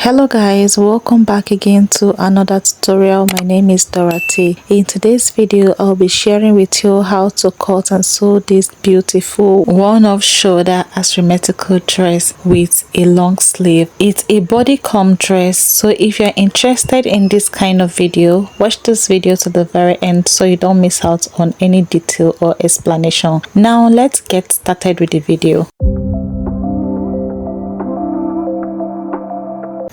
Hello guys, welcome back again to another tutorial. My name is Dorothy. In today's video I'll be sharing with you how to cut and sew this beautiful one-off shoulder asymmetrical dress with a long sleeve. It's a bodycon dress, so if you're interested in this kind of video, watch this video to the very end so you don't miss out on any detail or explanation. Now let's get started with the video.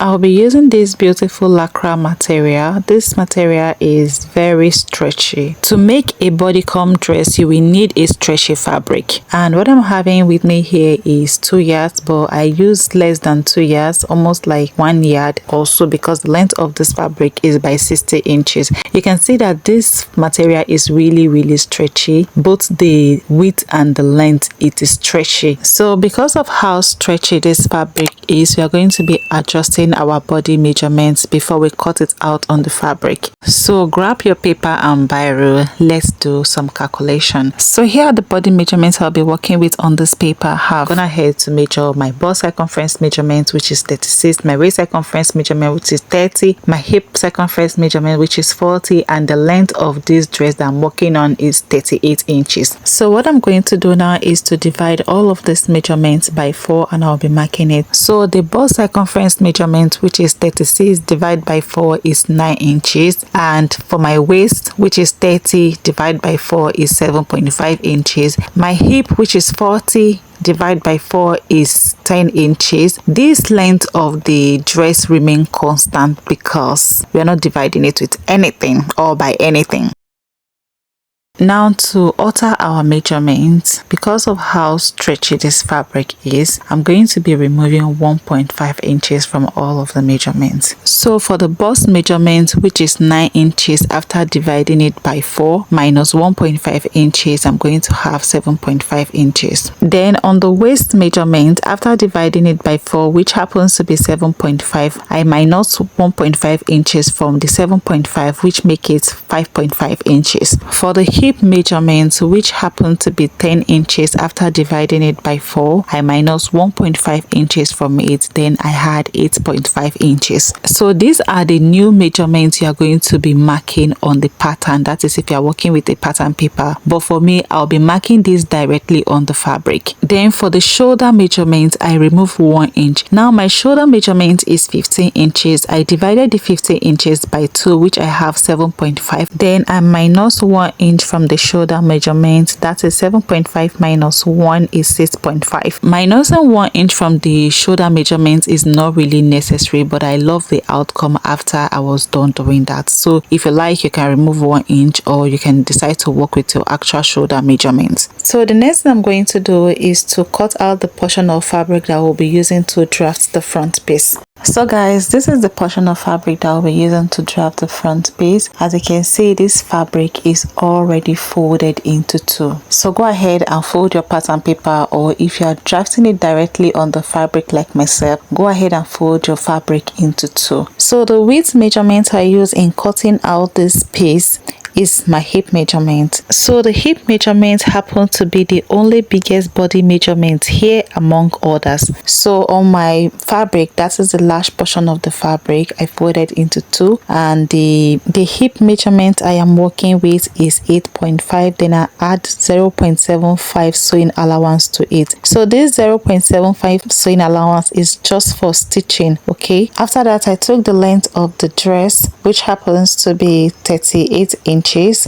I'll be using this beautiful lycra material. This material is very stretchy. To make a bodycon dress, you will need a stretchy fabric. And what I'm having with me here is 2 yards, but I use less than 2 yards, almost like 1 yard also, because the length of this fabric is by 60 inches. You can see that this material is really stretchy. Both the width and the length, it is stretchy. So because of how stretchy this fabric is, we are going to be adjusting our body measurements before we cut it out on the fabric. So grab your paper and biro. Let's do some calculation. So here are the body measurements I'll be working with on this paper. I'm gonna head to measure my bust circumference measurement, which is 36, my waist circumference measurement, which is 30, my hip circumference measurement, which is 40, and the length of this dress that I'm working on is 38 inches. So what I'm going to do now is to divide all of these measurements by 4, and I'll be marking it. So the bust circumference measurement, which is 36, divided by 4 is 9 inches, and for my waist, which is 30, divided by 4 is 7.5 inches. My hip, which is 40, divided by 4 is 10 inches. This length of the dress remain constant because we are not dividing it with anything or by anything. Now to alter our measurements, because of how stretchy this fabric is, I'm going to be removing 1.5 inches from all of the measurements. So for the bust measurement, which is 9 inches, after dividing it by 4 minus 1.5 inches, I'm going to have 7.5 inches. Then on the waist measurement, after dividing it by 4, which happens to be 7.5, I minus 1.5 inches from the 7.5, which make it 5.5 inches. For the hip measurements, which happen to be 10 inches, after dividing it by 4, I minus 1.5 inches from it, then I had 8.5 inches. So these are the new measurements you are going to be marking on the pattern. That is if you are working with a pattern paper, but for me, I'll be marking this directly on the fabric. Then for the shoulder measurement, I remove 1 inch. Now my shoulder measurement is 15 inches. I divided the 15 inches by 2, which I have 7.5. Then I minus 1 inch from the shoulder measurement. That is 7.5 minus 1 is 6.5. Minusing 1 inch from the shoulder measurement is not really necessary, but I love the outcome after I was done doing that. So if you like, you can remove 1 inch, or you can decide to work with your actual shoulder measurements. So the next thing I'm going to do is to cut out the portion of fabric that we'll be using to draft the front piece. So guys, this is the portion of fabric that I'll be using to draft the front piece. As you can see, this fabric is already folded into 2. So go ahead and fold your pattern paper, or if you are drafting it directly on the fabric like myself, go ahead and fold your fabric into 2. So the width measurement I use in cutting out this piece is my hip measurement. So the hip measurement happens to be the only biggest body measurement here among others. So on my fabric, that is the large portion of the fabric, I folded into 2, and the hip measurement I am working with is 8.5. then I add 0.75 sewing allowance to it. So this 0.75 sewing allowance is just for stitching. Okay, after that I took the length of the dress, which happens to be 38 inches.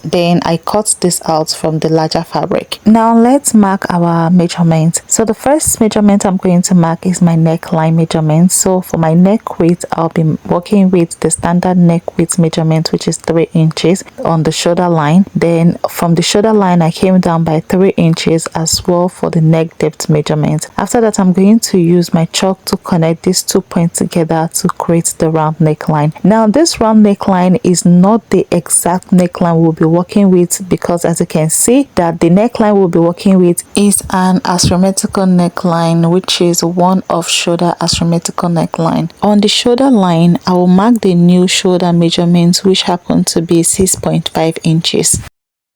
Then I cut this out from the larger fabric. Now let's mark our measurement. So the first measurement I'm going to mark is my neckline measurement. So for my neck width, I'll be working with the standard neck width measurement, which is 3 inches on the shoulder line. Then from the shoulder line, I came down by 3 inches as well for the neck depth measurement. After that, I'm going to use my chalk to connect these 2 points together to create the round neckline. Now this round neckline is not the exact neckline we'll be working with, because as you can see that the neckline we'll be working with is an asymmetrical neckline, which is one of shoulder asymmetrical neckline. On the shoulder line, I will mark the new shoulder measurements, which happen to be 6.5 inches.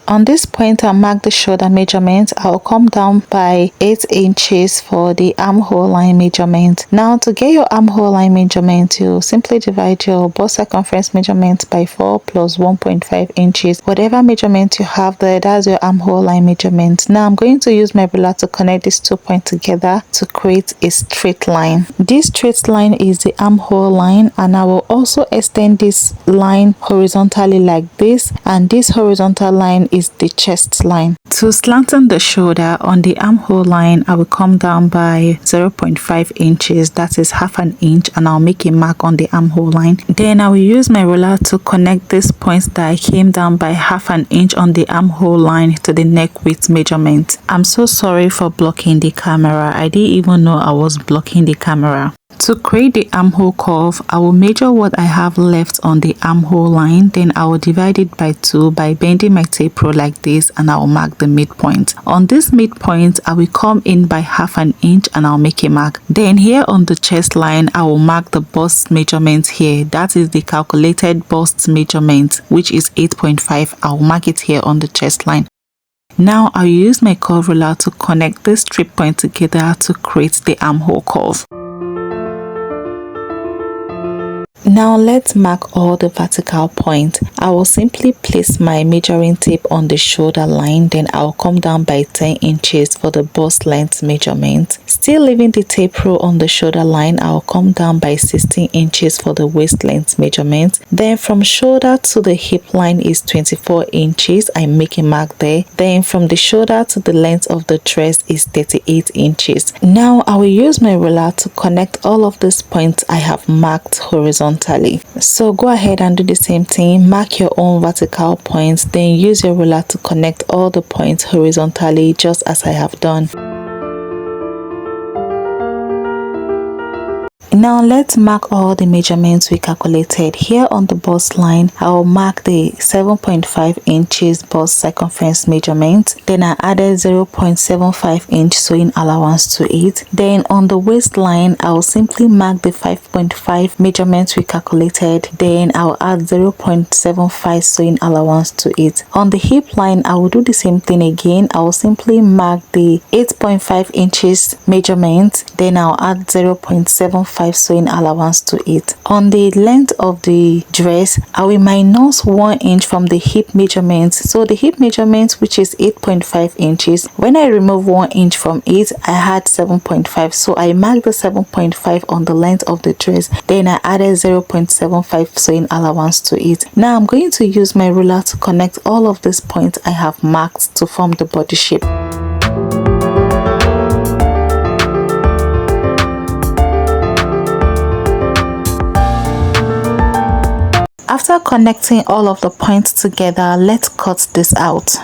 On this point, I'll mark the shoulder measurement. I'll come down by 8 inches for the armhole line measurement. Now, to get your armhole line measurement, you simply divide your bust circumference measurement by 4 plus 1.5 inches. Whatever measurement you have there, that's your armhole line measurement. Now, I'm going to use my ruler to connect these 2 points together to create a straight line. This straight line is the armhole line, and I will also extend this line horizontally like this, and this horizontal line is the chest line. To slanten the shoulder on the armhole line, I will come down by 0.5 inches, that is half an inch, and I'll make a mark on the armhole line. Then I will use my ruler to connect this point that I came down by half an inch on the armhole line to the neck width measurement. I'm so sorry for blocking the camera. I didn't even know I was blocking the camera. To create the armhole curve, I will measure what I have left on the armhole line, then I will divide it by 2 by bending my tape rule like this, and I will mark the midpoint. On this midpoint, I will come in by half an inch and I'll make a mark. Then here on the chest line, I will mark the bust measurement here. That is the calculated bust measurement, which is 8.5. I will mark it here on the chest line. Now I'll use my curve ruler to connect this strip point together to create the armhole curve. Now let's mark all the vertical points. I will simply place my measuring tape on the shoulder line, then I'll come down by 10 inches for the bust length measurement. Still leaving the tape rule on the shoulder line, I'll come down by 16 inches for the waist length measurement. Then from shoulder to the hip line is 24 inches. I make a mark there. Then from the shoulder to the length of the dress is 38 inches. Now I will use my ruler to connect all of these points I have marked horizontally. So go ahead and do the same thing. Mark your own vertical points, then use your ruler to connect all the points horizontally, just as I have done. Now let's mark all the measurements we calculated. Here on the bust line, I will mark the 7.5 inches bust circumference measurement. Then I added 0.75 inch sewing allowance to it. Then on the waistline, I will simply mark the 5.5 measurements we calculated. Then I will add 0.75 sewing allowance to it. On the hip line, I will do the same thing again. I will simply mark the 8.5 inches measurement. Then I'll add 0.75 sewing allowance to it. On the length of the dress, I will minus 1 inch from the hip measurement. So the hip measurement, which is 8.5 inches, when I remove 1 inch from it, I had 7.5. So I marked the 7.5 on the length of the dress. Then I added 0.75 sewing allowance to it. Now I'm going to use my ruler to connect all of these points I have marked to form the body shape. After connecting all of the points together, let's cut this out.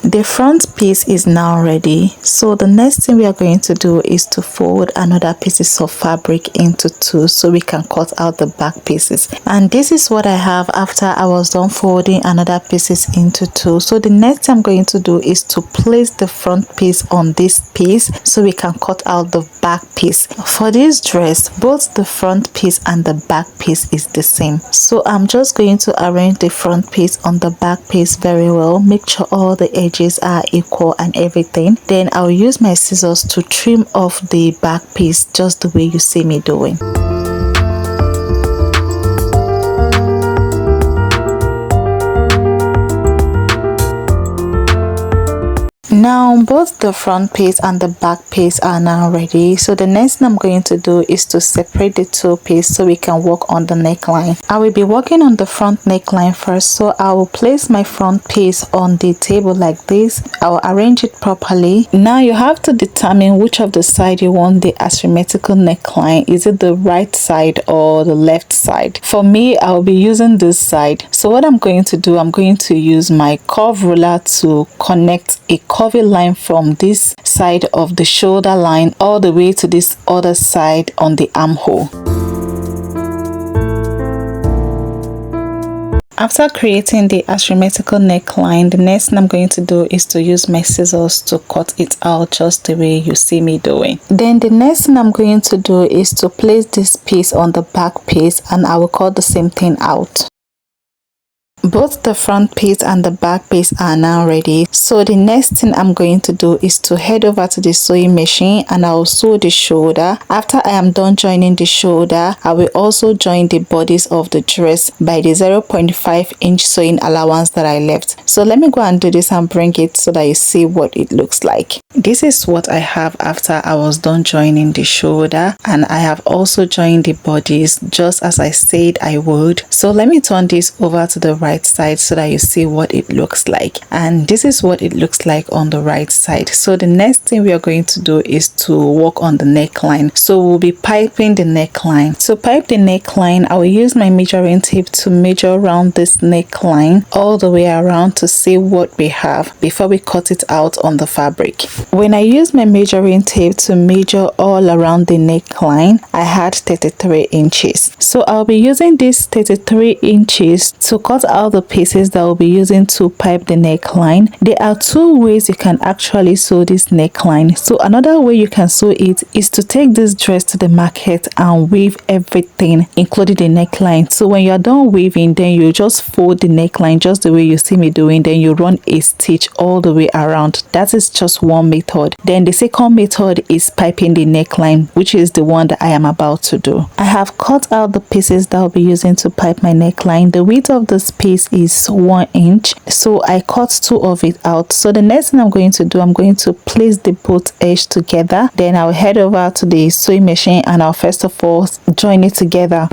The front piece is now ready, so the next thing we are going to do is to fold another pieces of fabric into 2 so we can cut out the back pieces. And this is what I have after I was done folding another pieces into 2. So the next thing I'm going to do is to place the front piece on this piece so we can cut out the back piece. For this dress, both the front piece and the back piece is the same, so I'm just going to arrange the front piece on the back piece very well. Make sure all the edges are equal and everything. Then I'll use my scissors to trim off the back piece just the way you see me doing. Now both the front piece and the back piece are now ready, so the next thing I'm going to do is to separate the 2 pieces so we can work on the neckline. I will be working on the front neckline first, so I will place my front piece on the table like this. I will arrange it properly. Now you have to determine which of the side you want the asymmetrical neckline. Is it the right side or the left side? For me, I will be using this side. So what I'm going to do, I'm going to use my curve ruler to connect a curvy line from this side of the shoulder line all the way to this other side on the armhole. After creating the asymmetrical neckline, the next thing I'm going to do is to use my scissors to cut it out just the way you see me doing. Then the next thing I'm going to do is to place this piece on the back piece, and I will cut the same thing out. Both the front piece and the back piece are now ready. So the next thing I'm going to do is to head over to the sewing machine and I'll sew the shoulder. After I am done joining the shoulder, I will also join the bodies of the dress by the 0.5-inch sewing allowance that I left. So let me go and do this and bring it so that you see what it looks like. This is what I have after I was done joining the shoulder, and I have also joined the bodies just as I said I would. So let me turn this over to the right side so that you see what it looks like, and this is what it looks like on the right side. So the next thing we are going to do is to work on the neckline. So we'll be piping the neckline. To pipe the neckline, I will use my measuring tape to measure around this neckline all the way around to see what we have before we cut it out on the fabric. When I use my measuring tape to measure all around the neckline, I had 33 inches. So I'll be using this 33 inches to cut out the pieces that I'll be using to pipe the neckline. There are two ways you can actually sew this neckline. So another way you can sew it is to take this dress to the market and weave everything, including the neckline. So when you're done weaving, then you just fold the neckline just the way you see me doing, then you run a stitch all the way around. That is just one method. Then the second method is piping the neckline, which is the one that I am about to do. I have cut out the pieces that I'll be using to pipe my neckline. The width of this piece is 1 inch, so I cut two of it out. So the next thing I'm going to do, I'm going to place the both edge together. Then I'll head over to the sewing machine and I'll first of all join it together.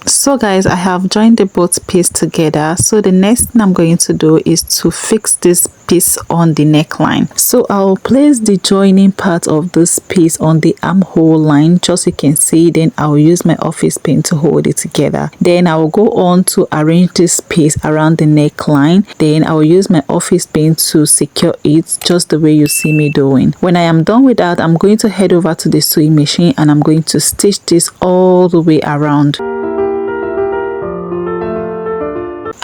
So guys, I have joined the both piece together. So the next thing I'm going to do is to fix this piece on the neckline. So I'll place the joining part of this piece on the armhole line, just so you can see. Then I'll use my office pin to hold it together. Then I will go on to arrange this piece around the neckline. Then I will use my office pin to secure it just the way you see me doing. When I am done with that, I'm going to head over to the sewing machine and I'm going to stitch this all the way around.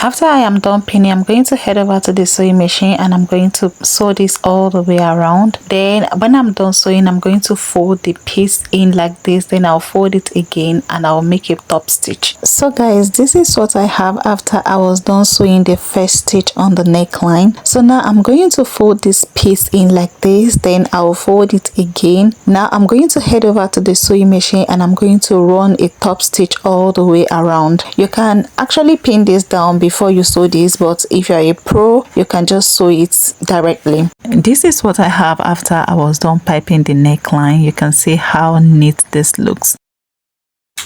After I am done pinning, I'm going to head over to the sewing machine and I'm going to sew this all the way around. Then when I'm done sewing, I'm going to fold the piece in like this. Then I'll fold it again and I'll make a top stitch. So guys, this is what I have after I was done sewing the first stitch on the neckline. So now I'm going to fold this piece in like this. Then I'll fold it again. Now I'm going to head over to the sewing machine and I'm going to run a top stitch all the way around. You can actually pin this down before you sew this, but if you're a pro, you can just sew it directly. This is what I have after I was done piping the neckline. You can see how neat this looks.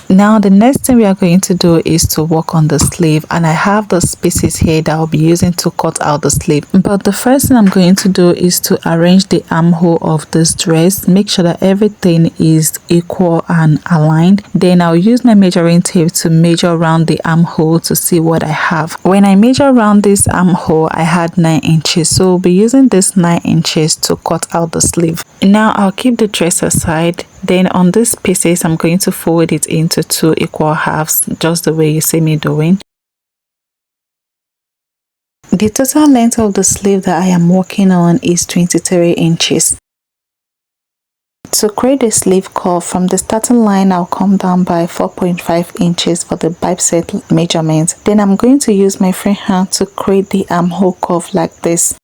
Now the next thing we are going to do is to work on the sleeve, and I have the pieces here that I'll be using to cut out the sleeve. But the first thing I'm going to do is to arrange the armhole of this dress, make sure that everything is equal and aligned. Then I'll use my measuring tape to measure around the armhole to see what I have. When I measure around this armhole, I had 9 inches, so we'll be using this 9 inches to cut out the sleeve. Now I'll keep the dress aside. Then on these pieces, I'm going to fold it into 2 equal halves, just the way you see me doing. The total length of the sleeve that I am working on is 23 inches. To create the sleeve curve, from the starting line, I'll come down by 4.5 inches for the bicep measurement. Then I'm going to use my free hand to create the armhole curve like this.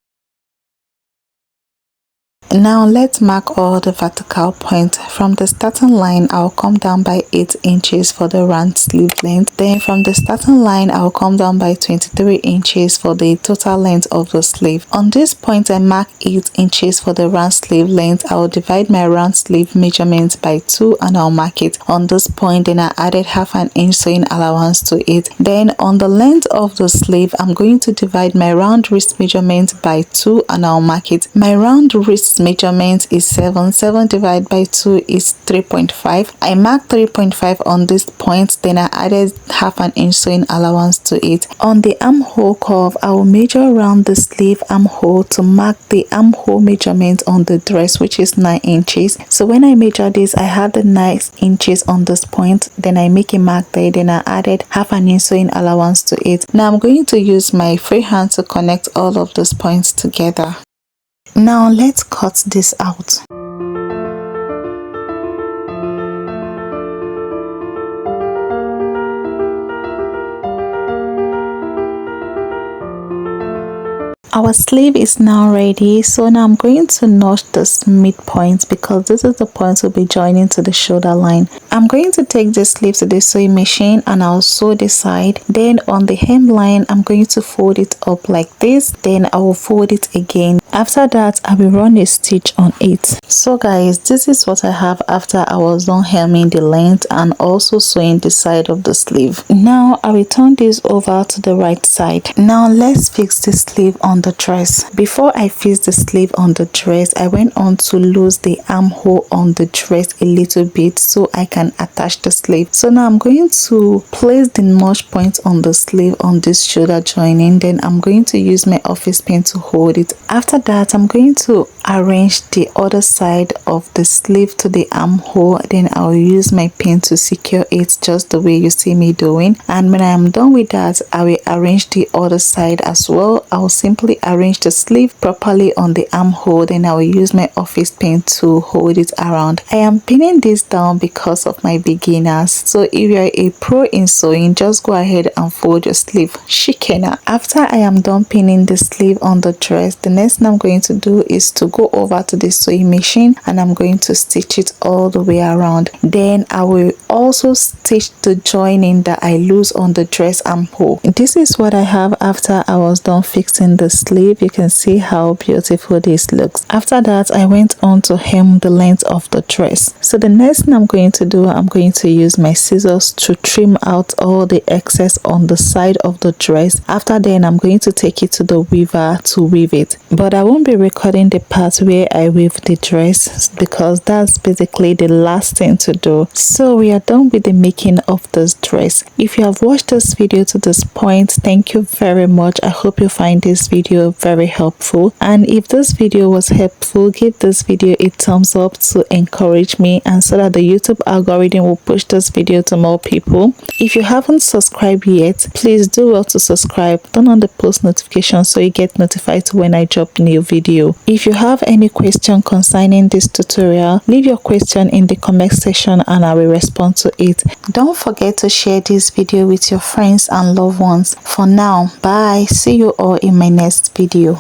Now let's mark all the vertical points. From the starting line, I'll come down by 8 inches for the round sleeve length. Then from the starting line, I'll come down by 23 inches for the total length of the sleeve. On this point, I mark 8 inches for the round sleeve length. I'll divide my round sleeve measurement by 2 and I'll mark it on this point. Then I added half an inch sewing allowance to it. Then on the length of the sleeve, I'm going to divide my round wrist measurement by 2 and I'll mark it. My round wrist measurement is 7 divided by 2 is 3.5. I marked 3.5 on this point, then I added half an inch sewing allowance to it. On the armhole curve, I will measure around the sleeve armhole to mark the armhole measurement on the dress, which is 9 inches. So when I measure this, I have the 9 inches on this point, then I make a mark there, then I added half an inch sewing allowance to it. Now I'm going to use my freehand to connect all of those points together. Now let's cut this out. Our sleeve is now ready, so now I'm going to notch this midpoint because this is the point we'll be joining to the shoulder line. I'm going to take the sleeve to the sewing machine and I'll sew the side. Then on the hemline, I'm going to fold it up like this. Then I will fold it again. After that, I will run a stitch on it. So guys, this is what I have after I was done hemming the length and also sewing the side of the sleeve. Now I will turn this over to the right side. Now let's fix the sleeve on the dress. Before I fix the sleeve on the dress, I went on to lose the armhole on the dress a little bit so I can attach the sleeve. So now I'm going to place the notch point on the sleeve on this shoulder joining. Then I'm going to use my office pen to hold it. After that, I'm going to arrange the other side of the sleeve to the armhole. Then I'll use my pin to secure it just the way you see me doing. And when I am done with that, I will arrange the other side as well. I'll simply arrange the sleeve properly on the armhole, then I will use my office pin to hold it around. I am pinning this down because of my beginners, so if you are a pro in sewing, just go ahead and fold your sleeve shikena. After I am done pinning the sleeve on the dress, the next thing I'm going to do is to go over to the sewing machine and I'm going to stitch it all the way around. Then I will also stitch the joining that I lose on the dress armhole. This is what I have after I was done fixing the sleeve. You can see how beautiful this looks. After that, I went on to hem the length of the dress. So the next thing I'm going to do, I'm going to use my scissors to trim out all the excess on the side of the dress. After then, I'm going to take it to the weaver to weave it. But I won't be recording the part where I weave the dress because that's basically the last thing to do. So we are done with the making of this dress. If you have watched this video to this point, thank you very much. I hope you find this video very helpful, and if this video was helpful, give this video a thumbs up to encourage me and so that the YouTube algorithm will push this video to more people. If you haven't subscribed yet, please do well to subscribe, turn on the post notification so you get notified when I drop new video. If you have any question concerning this tutorial, leave your question in the comment section and I will respond to it. Don't forget to share this video with your friends and loved ones. For now, bye. See you all in my next video.